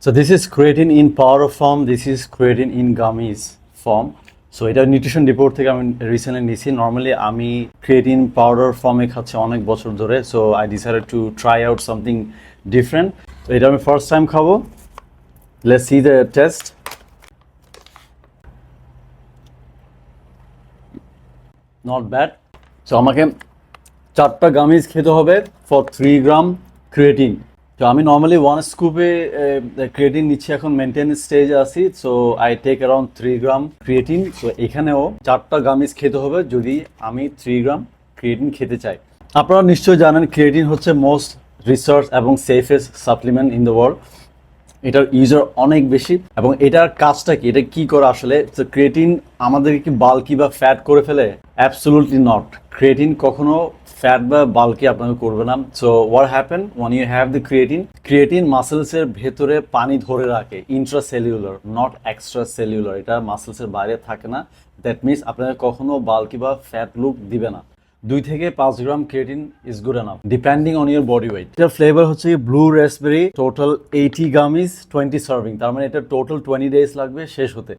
So this is creatine in powder form, this is creatine in gummies form. So এটা nutrition report থেকে আমি recently নিছি। Normally আমি creatine powder ফর্মে খাচ্ছি অনেক বছর ধরে, so I decided to try out something different. তো এটা আমি ফার্স্ট টাইম খাবো। Let's see the test. Not bad. So আমাকে 4টা গামিজ খেতে হবে ফর 3 গ্রাম ক্রিয়েটিন। তো আমি নর্মালি 1 স্কুপে ক্রিয়েটিন নিচ্ছি, এখন মেনটেন্স স্টেজে আছি। So I take around 3 gram creatine. So এখানেও 4টা গামিজ খেতে হবে যদি আমি 3 গ্রাম ক্রিয়েটিন খেতে চাই। আপনারা নিশ্চয়ই জানেন ক্রিয়েটিন হচ্ছে মোস্ট রিসার্চ এবং safest supplement in the world. এটার ইউজার অনেক বেশি এবং এটার কাজটা কি, এটা কি করে আসলে? তো ক্রিয়েটিন আমাদেরকে কি বাল্কি বা ফ্যাট করে ফেলে? Absolutely not. ক্রিয়েটিন কখনো ফ্যাট বা বাল্কি আপনাকে করবে না। So what happen when you have the creatine, creatine মাসেলসের ভেতরে পানি ধরে রাখে, ইন্ট্রাসেলুলার নট এক্সট্রা সেলুলার। এটা মাসেলসের বাইরে থাকে না। দ্যাট মিনস আপনাকে কখনো বাল্কি বা ফ্যাট লুক দিবে না। 2 থেকে 5 gram creatine is good enough depending on your body weight. এটার ফ্লেভার হচ্ছে blue raspberry, total 80 gummies 20 serving, তার মানে এটা টোটাল 20 ডেজ লাগবে শেষ হতে।